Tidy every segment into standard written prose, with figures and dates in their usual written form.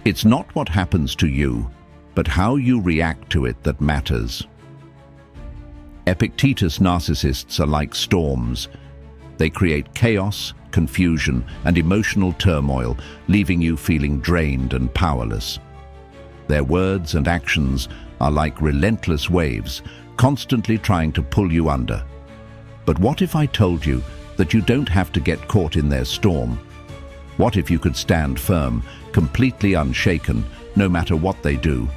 It's not what happens to you, but how you react to it that matters. Epictetus' narcissists are like storms. They create chaos, confusion, and emotional turmoil, leaving you feeling drained and powerless. Their words and actions are like relentless waves, constantly trying to pull you under. But what if I told you that you don't have to get caught in their storm? What if you could stand firm, completely unshaken, no matter what they do?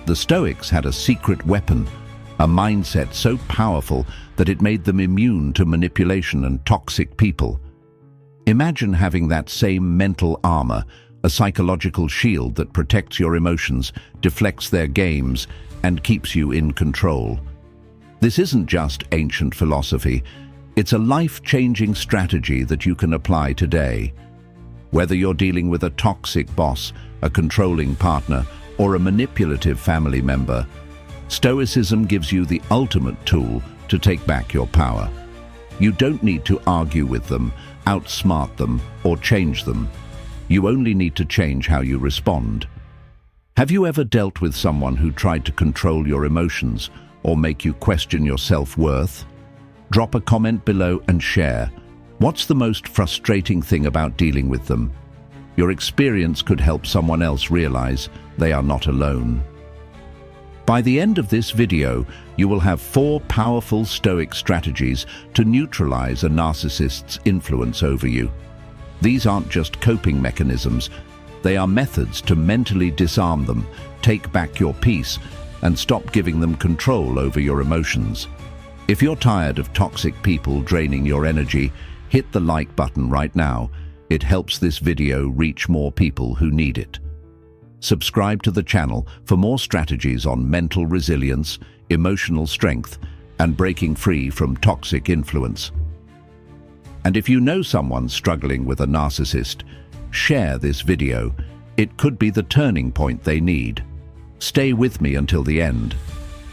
The Stoics had a secret weapon, a mindset so powerful that it made them immune to manipulation and toxic people. Imagine having that same mental armor, a psychological shield that protects your emotions, deflects their games, and keeps you in control. This isn't just ancient philosophy, it's a life-changing strategy that you can apply today. Whether you're dealing with a toxic boss, a controlling partner, or a manipulative family member, Stoicism gives you the ultimate tool to take back your power. You don't need to argue with them, outsmart them, or change them. You only need to change how you respond. Have you ever dealt with someone who tried to control your emotions or make you question your self-worth? Drop a comment below and share. What's the most frustrating thing about dealing with them? Your experience could help someone else realize they are not alone. By the end of this video, you will have 4 powerful Stoic strategies to neutralize a narcissist's influence over you. These aren't just coping mechanisms, they are methods to mentally disarm them, take back your peace, and stop giving them control over your emotions. If you're tired of toxic people draining your energy, hit the like button right now. It helps this video reach more people who need it. Subscribe to the channel for more strategies on mental resilience, emotional strength, and breaking free from toxic influence. And if you know someone struggling with a narcissist, share this video. It could be the turning point they need. Stay with me until the end,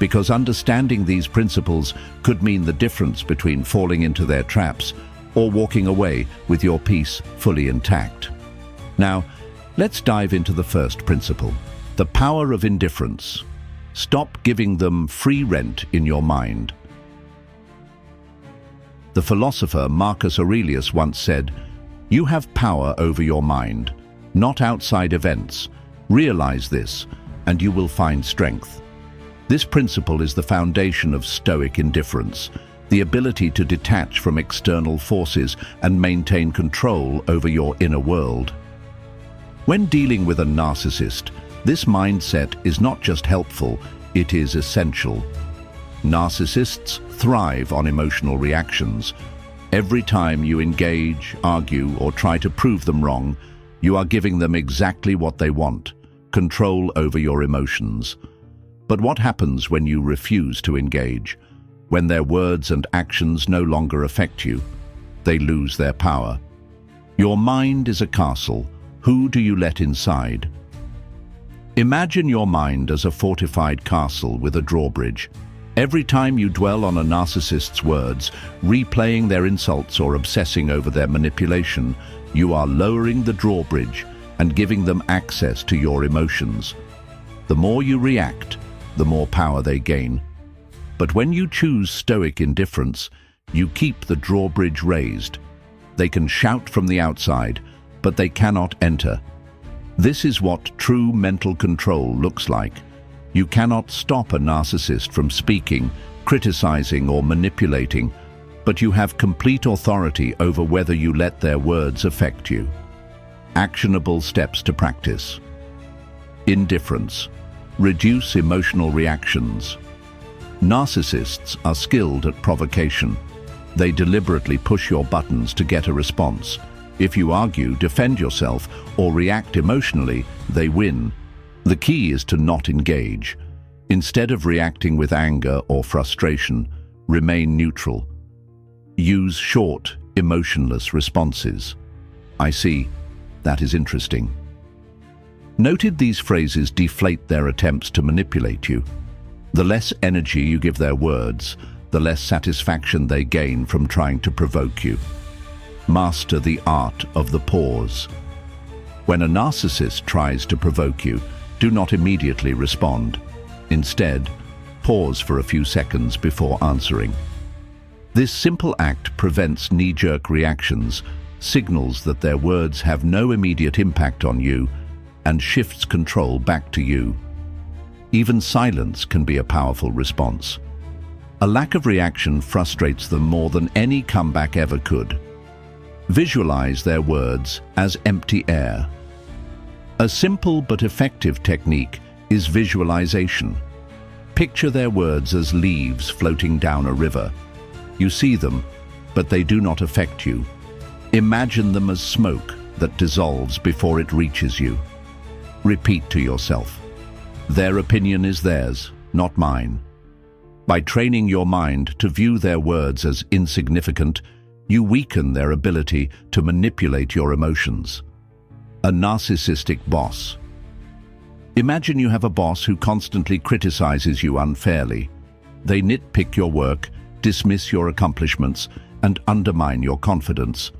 because understanding these principles could mean the difference between falling into their traps or walking away with your peace fully intact. Now, let's dive into the first principle, the power of indifference. Stop giving them free rent in your mind. The philosopher Marcus Aurelius once said, "You have power over your mind, not outside events. Realize this, and you will find strength." This principle is the foundation of Stoic indifference, the ability to detach from external forces and maintain control over your inner world. When dealing with a narcissist, this mindset is not just helpful, it is essential. Narcissists thrive on emotional reactions. Every time you engage, argue, or try to prove them wrong, you are giving them exactly what they want, control over your emotions. But what happens when you refuse to engage? When their words and actions no longer affect you, they lose their power. Your mind is a castle. Who do you let inside? Imagine your mind as a fortified castle with a drawbridge. Every time you dwell on a narcissist's words, replaying their insults or obsessing over their manipulation, you are lowering the drawbridge and giving them access to your emotions. The more you react, the more power they gain. But when you choose Stoic indifference, you keep the drawbridge raised. They can shout from the outside, but they cannot enter. This is what true mental control looks like. You cannot stop a narcissist from speaking, criticizing, or manipulating, but you have complete authority over whether you let their words affect you. Actionable steps to practice. Indifference. Reduce emotional reactions. Narcissists are skilled at provocation. They deliberately push your buttons to get a response. If you argue, defend yourself, or react emotionally, they win. The key is to not engage. Instead of reacting with anger or frustration, remain neutral. Use short, emotionless responses. "I see. That is interesting." Noted these phrases deflate their attempts to manipulate you. The less energy you give their words, the less satisfaction they gain from trying to provoke you. Master the art of the pause. When a narcissist tries to provoke you, do not immediately respond. Instead, pause for a few seconds before answering. This simple act prevents knee-jerk reactions, signals that their words have no immediate impact on you, and shifts control back to you. Even silence can be a powerful response. A lack of reaction frustrates them more than any comeback ever could. Visualize their words as empty air. A simple but effective technique is visualization. Picture their words as leaves floating down a river. You see them, but they do not affect you. Imagine them as smoke that dissolves before it reaches you. Repeat to yourself, "Their opinion is theirs, not mine." By training your mind to view their words as insignificant, you weaken their ability to manipulate your emotions. A narcissistic boss. Imagine you have a boss who constantly criticizes you unfairly. They nitpick your work, dismiss your accomplishments, and undermine your confidence.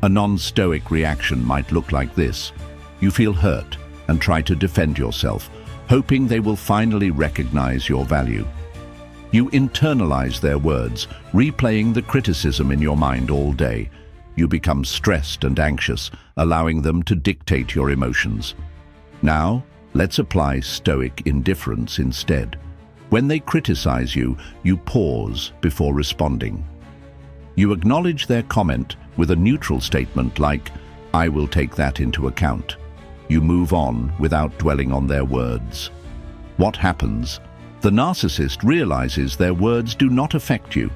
A non-stoic reaction might look like this. You feel hurt and try to defend yourself, hoping they will finally recognize your value. You internalize their words, replaying the criticism in your mind all day. You become stressed and anxious, allowing them to dictate your emotions. Now, let's apply Stoic indifference instead. When they criticize you, you pause before responding. You acknowledge their comment with a neutral statement like, "I will take that into account." You move on without dwelling on their words. What happens? The narcissist realizes their words do not affect you.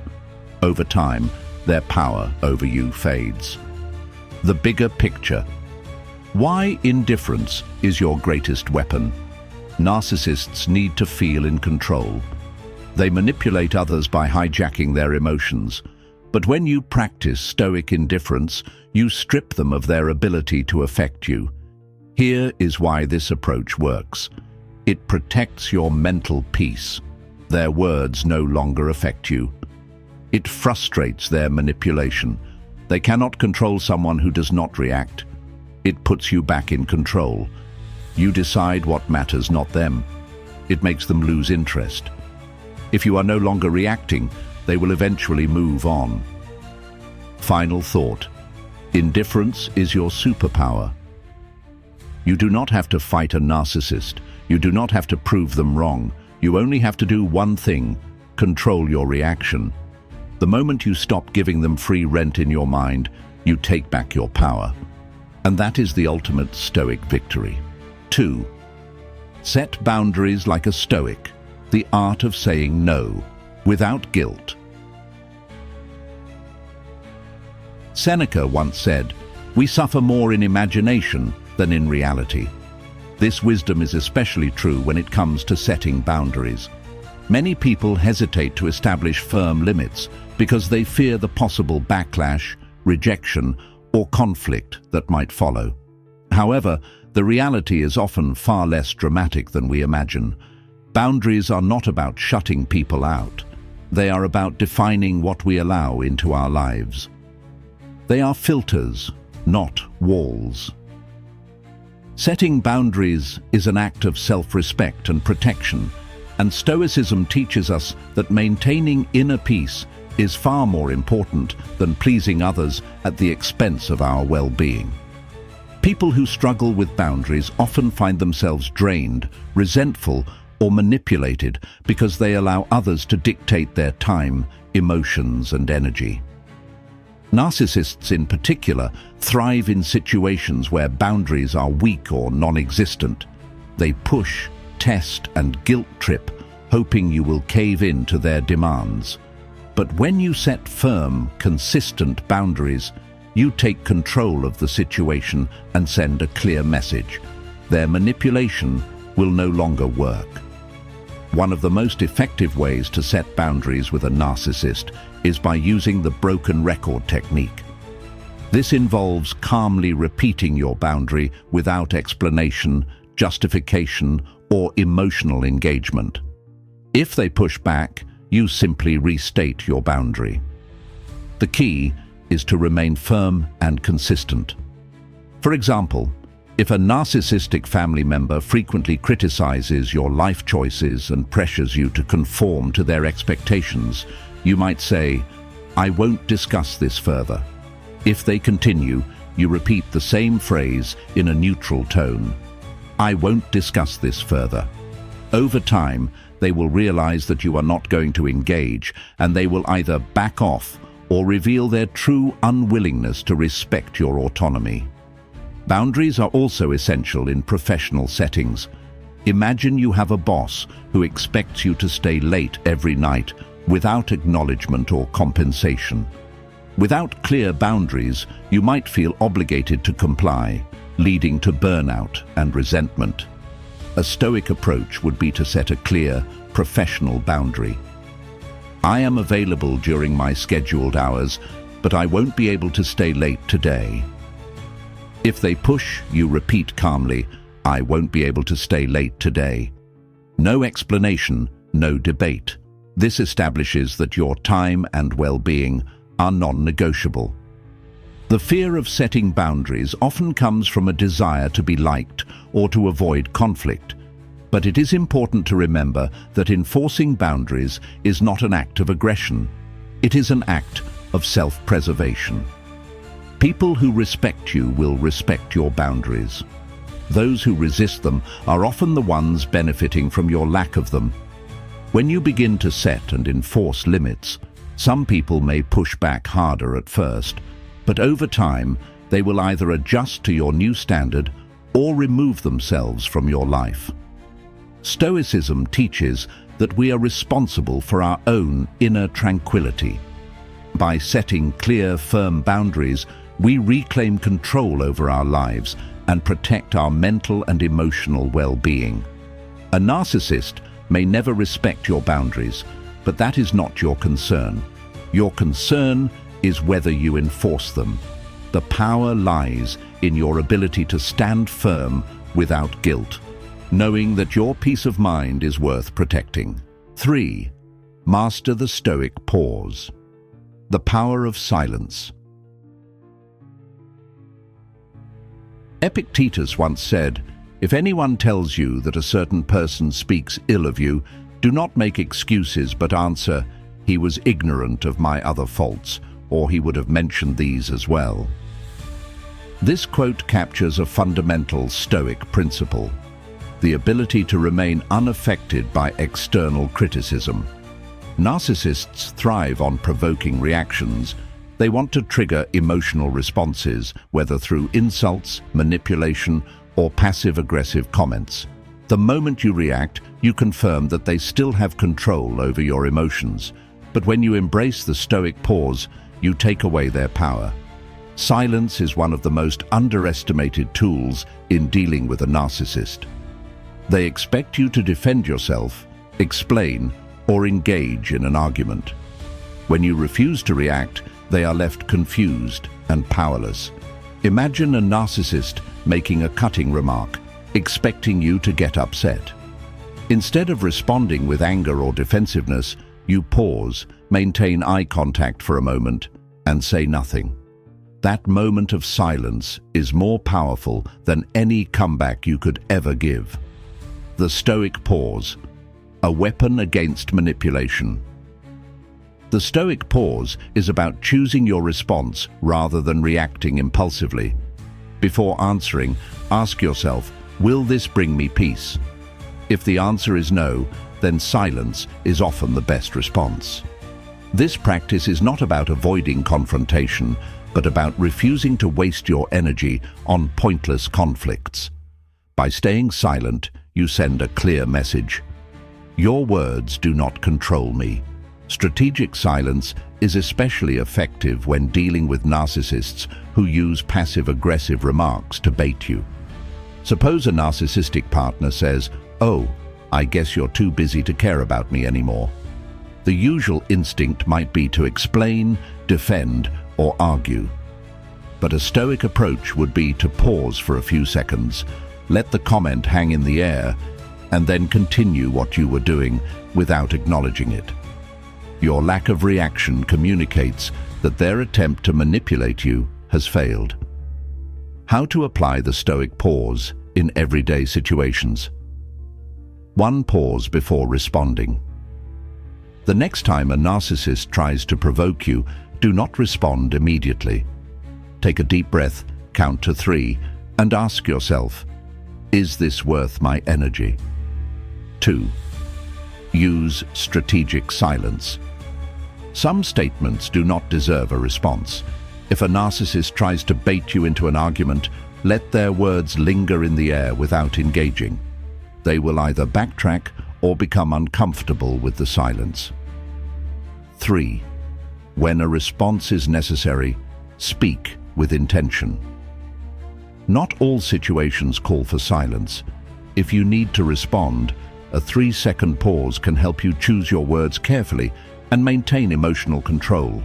Over time, their power over you fades. The bigger picture. Why indifference is your greatest weapon? Narcissists need to feel in control. They manipulate others by hijacking their emotions. But when you practice Stoic indifference, you strip them of their ability to affect you. Here is why this approach works. It protects your mental peace. Their words no longer affect you. It frustrates their manipulation. They cannot control someone who does not react. It puts you back in control. You decide what matters, not them. It makes them lose interest. If you are no longer reacting, they will eventually move on. Final thought. Indifference is your superpower. You do not have to fight a narcissist. You do not have to prove them wrong. You only have to do one thing: control your reaction. The moment you stop giving them free rent in your mind, you take back your power. And that is the ultimate Stoic victory. 2. Set boundaries like a Stoic, the art of saying no, without guilt. Seneca once said, "We suffer more in imagination than in reality." This wisdom is especially true when it comes to setting boundaries. Many people hesitate to establish firm limits because they fear the possible backlash, rejection, or conflict that might follow. However, the reality is often far less dramatic than we imagine. Boundaries are not about shutting people out. They are about defining what we allow into our lives. They are filters, not walls. Setting boundaries is an act of self-respect and protection, and Stoicism teaches us that maintaining inner peace is far more important than pleasing others at the expense of our well-being. People who struggle with boundaries often find themselves drained, resentful, or manipulated because they allow others to dictate their time, emotions, and energy. Narcissists in particular thrive in situations where boundaries are weak or non-existent. They push, test, and guilt-trip, hoping you will cave in to their demands. But when you set firm, consistent boundaries, you take control of the situation and send a clear message. Their manipulation will no longer work. One of the most effective ways to set boundaries with a narcissist is by using the broken record technique. This involves calmly repeating your boundary without explanation, justification, or emotional engagement. If they push back, you simply restate your boundary. The key is to remain firm and consistent. For example, If a narcissistic family member frequently criticizes your life choices and pressures you to conform to their expectations, you might say, "I won't discuss this further." If they continue, you repeat the same phrase in a neutral tone. "I won't discuss this further." Over time, they will realize that you are not going to engage, and they will either back off or reveal their true unwillingness to respect your autonomy. Boundaries are also essential in professional settings. Imagine you have a boss who expects you to stay late every night without acknowledgement or compensation. Without clear boundaries, you might feel obligated to comply, leading to burnout and resentment. A Stoic approach would be to set a clear, professional boundary. "I am available during my scheduled hours, but I won't be able to stay late today." If they push, you repeat calmly, "I won't be able to stay late today." No explanation, no debate. This establishes that your time and well-being are non-negotiable. The fear of setting boundaries often comes from a desire to be liked or to avoid conflict. But it is important to remember that enforcing boundaries is not an act of aggression. It is an act of self-preservation. People who respect you will respect your boundaries. Those who resist them are often the ones benefiting from your lack of them. When you begin to set and enforce limits, some people may push back harder at first, but over time they will either adjust to your new standard or remove themselves from your life. Stoicism teaches that we are responsible for our own inner tranquility. By setting clear, firm boundaries, we reclaim control over our lives and protect our mental and emotional well-being. A narcissist may never respect your boundaries, but that is not your concern. Your concern is whether you enforce them. The power lies in your ability to stand firm without guilt, knowing that your peace of mind is worth protecting. 3. Master the Stoic pause. The power of silence. Epictetus once said, "If anyone tells you that a certain person speaks ill of you, do not make excuses but answer, 'He was ignorant of my other faults,' or he would have mentioned these as well." This quote captures a fundamental Stoic principle: the ability to remain unaffected by external criticism. Narcissists thrive on provoking reactions. They want to trigger emotional responses, whether through insults, manipulation, or passive-aggressive comments. The moment you react, you confirm that they still have control over your emotions. But when you embrace the Stoic pause, you take away their power. Silence is one of the most underestimated tools in dealing with a narcissist. They expect you to defend yourself, explain, or engage in an argument. When you refuse to react, they are left confused and powerless. Imagine a narcissist making a cutting remark, expecting you to get upset. Instead of responding with anger or defensiveness, you pause, maintain eye contact for a moment, and say nothing. That moment of silence is more powerful than any comeback you could ever give. The Stoic pause, a weapon against manipulation. The Stoic pause is about choosing your response rather than reacting impulsively. Before answering, ask yourself, will this bring me peace? If the answer is no, then silence is often the best response. This practice is not about avoiding confrontation, but about refusing to waste your energy on pointless conflicts. By staying silent, you send a clear message. Your words do not control me. Strategic silence is especially effective when dealing with narcissists who use passive-aggressive remarks to bait you. Suppose a narcissistic partner says, "Oh, I guess you're too busy to care about me anymore." The usual instinct might be to explain, defend, or argue. But a Stoic approach would be to pause for a few seconds, let the comment hang in the air, and then continue what you were doing without acknowledging it. Your lack of reaction communicates that their attempt to manipulate you has failed. How to apply the Stoic pause in everyday situations. 1. Pause before responding. The next time a narcissist tries to provoke you, do not respond immediately. Take a deep breath, count to 3, and ask yourself, is this worth my energy? 2. Use strategic silence. Some statements do not deserve a response. If a narcissist tries to bait you into an argument, let their words linger in the air without engaging. They will either backtrack or become uncomfortable with the silence. 3. When a response is necessary, speak with intention. Not all situations call for silence. If you need to respond, a 3-second pause can help you choose your words carefully and maintain emotional control.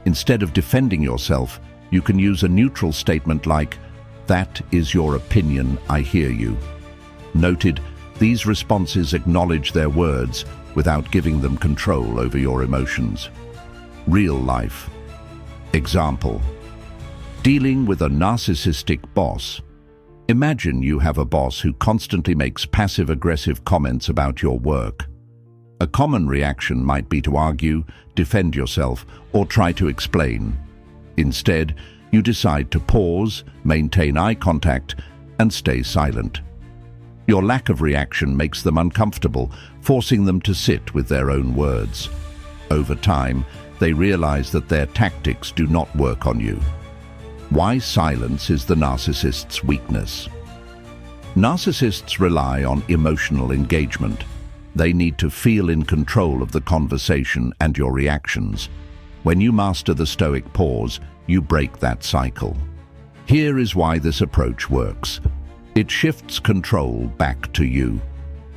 Instead of defending yourself, you can use a neutral statement like, "That is your opinion, I hear you." Noted, these responses acknowledge their words without giving them control over your emotions. Real life. Example. Dealing with a narcissistic boss. Imagine you have a boss who constantly makes passive-aggressive comments about your work. A common reaction might be to argue, defend yourself, or try to explain. Instead, you decide to pause, maintain eye contact, and stay silent. Your lack of reaction makes them uncomfortable, forcing them to sit with their own words. Over time, they realize that their tactics do not work on you. Why silence is the narcissist's weakness. Narcissists rely on emotional engagement. They need to feel in control of the conversation and your reactions. When you master the Stoic pause, you break that cycle. Here is why this approach works. It shifts control back to you.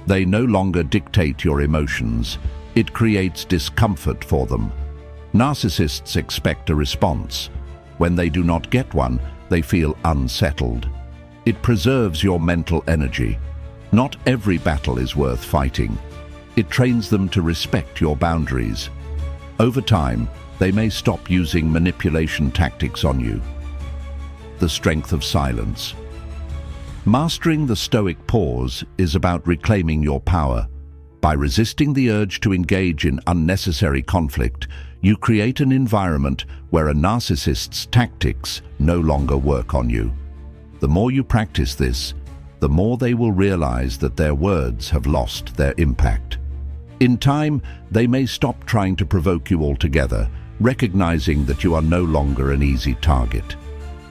They no longer dictate your emotions. It creates discomfort for them. Narcissists expect a response. When they do not get one, they feel unsettled. It preserves your mental energy. Not every battle is worth fighting. It trains them to respect your boundaries. Over time, they may stop using manipulation tactics on you. The strength of silence. Mastering the Stoic pause is about reclaiming your power. By resisting the urge to engage in unnecessary conflict, you create an environment where a narcissist's tactics no longer work on you. The more you practice this, the more they will realize that their words have lost their impact. In time, they may stop trying to provoke you altogether, recognizing that you are no longer an easy target.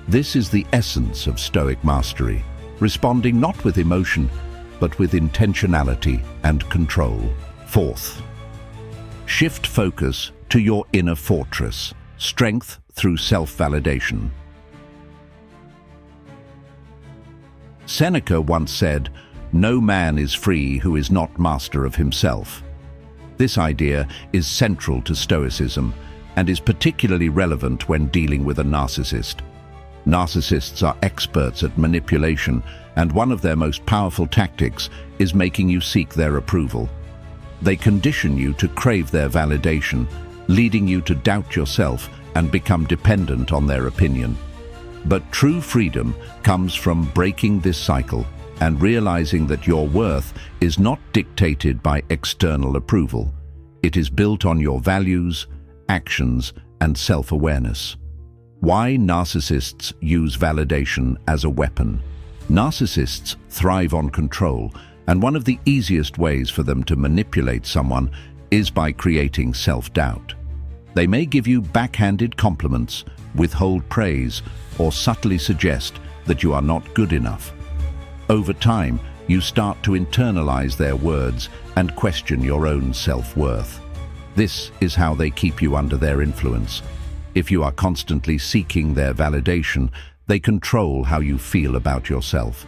This is the essence of Stoic mastery, responding not with emotion, but with intentionality and control. 4th, shift focus to your inner fortress, strength through self-validation. Seneca once said, "No man is free who is not master of himself." This idea is central to Stoicism and is particularly relevant when dealing with a narcissist. Narcissists are experts at manipulation, and one of their most powerful tactics is making you seek their approval. They condition you to crave their validation, leading you to doubt yourself and become dependent on their opinion. But true freedom comes from breaking this cycle and realizing that your worth is not dictated by external approval. It is built on your values, actions, and self-awareness. Why narcissists use validation as a weapon? Narcissists thrive on control, and one of the easiest ways for them to manipulate someone is by creating self-doubt. They may give you backhanded compliments, withhold praise, or subtly suggest that you are not good enough. Over time, you start to internalize their words and question your own self-worth. This is how they keep you under their influence. If you are constantly seeking their validation, they control how you feel about yourself.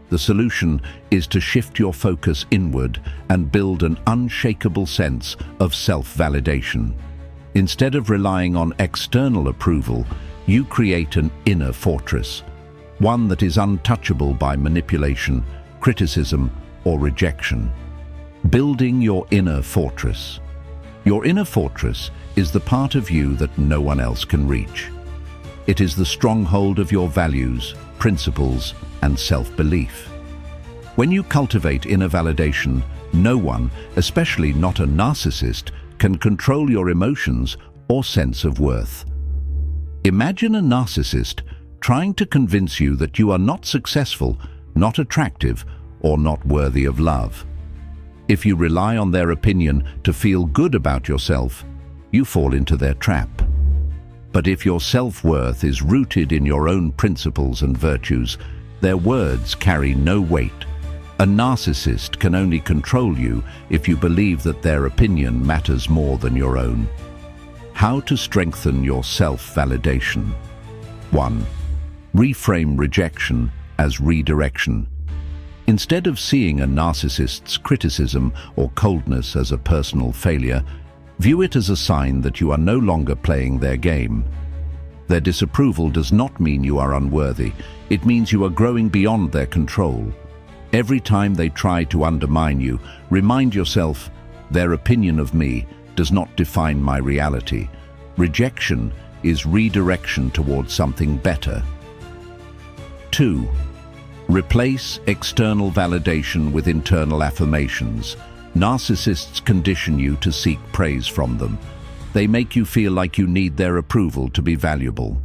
The solution is to shift your focus inward and build an unshakable sense of self-validation. Instead of relying on external approval, you create an inner fortress, one that is untouchable by manipulation, criticism, or rejection. Building your inner fortress. Your inner fortress is the part of you that no one else can reach. It is the stronghold of your values, principles, and self-belief. When you cultivate inner validation, no one, especially not a narcissist, can control your emotions or sense of worth. Imagine a narcissist trying to convince you that you are not successful, not attractive, or not worthy of love. If you rely on their opinion to feel good about yourself, you fall into their trap. But if your self-worth is rooted in your own principles and virtues, their words carry no weight. A narcissist can only control you if you believe that their opinion matters more than your own. How to strengthen your self-validation. 1. Reframe rejection as redirection. Instead of seeing a narcissist's criticism or coldness as a personal failure, view it as a sign that you are no longer playing their game. Their disapproval does not mean you are unworthy. It means you are growing beyond their control. Every time they try to undermine you, remind yourself, their opinion of me does not define my reality. Rejection is redirection towards something better. 2. Replace external validation with internal affirmations. Narcissists condition you to seek praise from them. They make you feel like you need their approval to be valuable.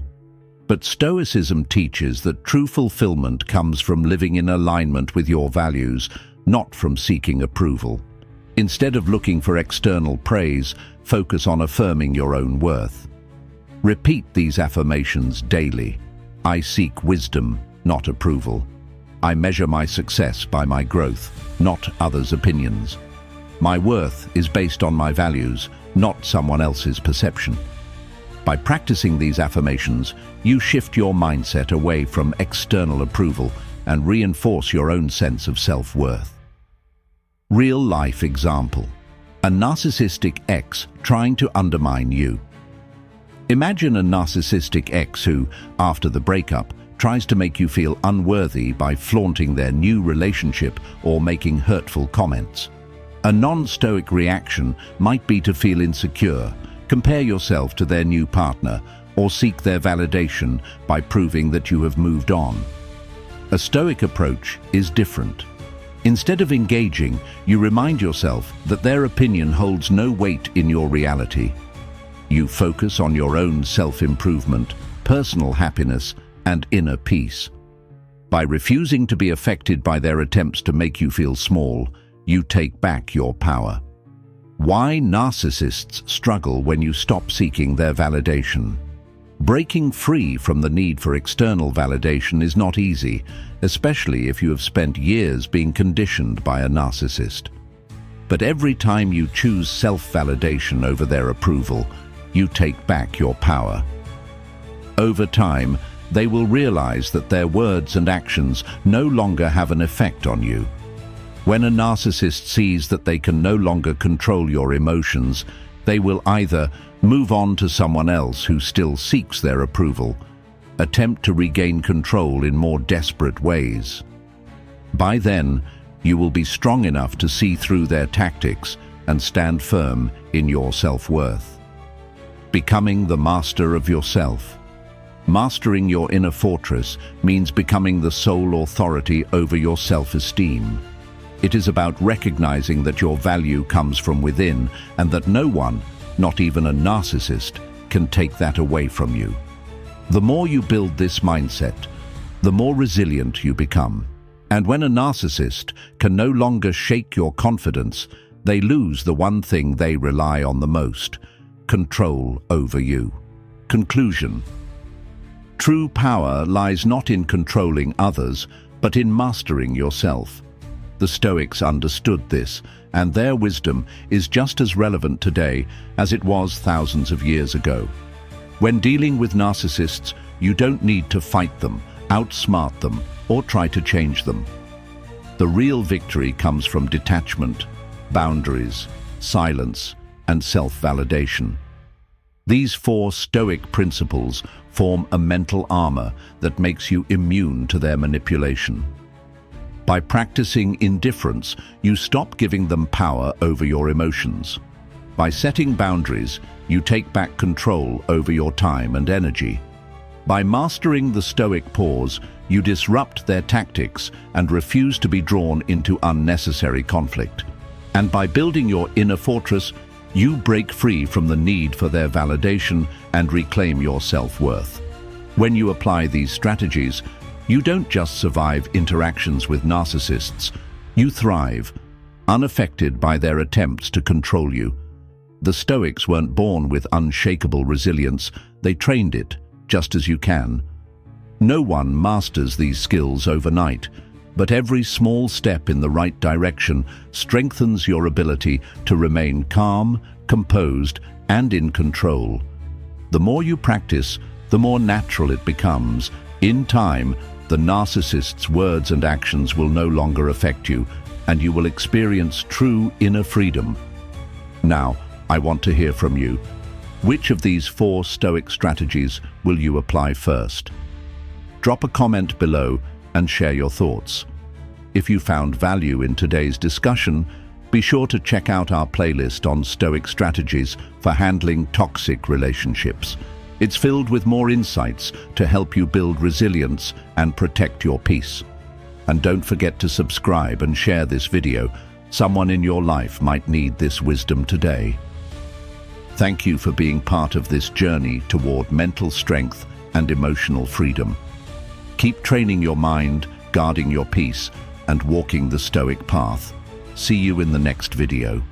But Stoicism teaches that true fulfillment comes from living in alignment with your values, not from seeking approval. Instead of looking for external praise, focus on affirming your own worth. Repeat these affirmations daily. I seek wisdom, not approval. I measure my success by my growth, not others' opinions. My worth is based on my values, not someone else's perception. By practicing these affirmations, you shift your mindset away from external approval and reinforce your own sense of self-worth. Real-life example. A narcissistic ex trying to undermine you. Imagine a narcissistic ex who, after the breakup, tries to make you feel unworthy by flaunting their new relationship or making hurtful comments. A non-stoic reaction might be to feel insecure, compare yourself to their new partner, or seek their validation by proving that you have moved on. A stoic approach is different. Instead of engaging, you remind yourself that their opinion holds no weight in your reality. You focus on your own self-improvement, personal happiness, and inner peace. By refusing to be affected by their attempts to make you feel small, you take back your power. Why narcissists struggle when you stop seeking their validation. Breaking free from the need for external validation is not easy, especially if you have spent years being conditioned by a narcissist. But every time you choose self-validation over their approval, you take back your power. Over time, they will realize that their words and actions no longer have an effect on you. When a narcissist sees that they can no longer control your emotions, they will either move on to someone else who still seeks their approval, attempt to regain control in more desperate ways. By then, you will be strong enough to see through their tactics and stand firm in your self-worth. Becoming the master of yourself. Mastering your inner fortress means becoming the sole authority over your self-esteem. It is about recognizing that your value comes from within and that no one, not even a narcissist, can take that away from you. The more you build this mindset, the more resilient you become. And when a narcissist can no longer shake your confidence, they lose the one thing they rely on the most: control over you. Conclusion. True power lies not in controlling others, but in mastering yourself. The Stoics understood this, and their wisdom is just as relevant today as it was thousands of years ago. When dealing with narcissists, you don't need to fight them, outsmart them, or try to change them. The real victory comes from detachment, boundaries, silence, and self-validation. These 4 Stoic principles form a mental armor that makes you immune to their manipulation. By practicing indifference, you stop giving them power over your emotions. By setting boundaries, you take back control over your time and energy. By mastering the Stoic pause, you disrupt their tactics and refuse to be drawn into unnecessary conflict. And by building your inner fortress, you break free from the need for their validation and reclaim your self-worth. When you apply these strategies, you don't just survive interactions with narcissists, you thrive, unaffected by their attempts to control you. The Stoics weren't born with unshakable resilience, they trained it, just as you can. No one masters these skills overnight, but every small step in the right direction strengthens your ability to remain calm, composed, and in control. The more you practice, the more natural it becomes. In time, the narcissist's words and actions will no longer affect you, and you will experience true inner freedom. Now, I want to hear from you. Which of these 4 Stoic strategies will you apply first? Drop a comment below and share your thoughts. If you found value in today's discussion, be sure to check out our playlist on Stoic strategies for handling toxic relationships. It's filled with more insights to help you build resilience and protect your peace. And don't forget to subscribe and share this video. Someone in your life might need this wisdom today. Thank you for being part of this journey toward mental strength and emotional freedom. Keep training your mind, guarding your peace, and walking the Stoic path. See you in the next video.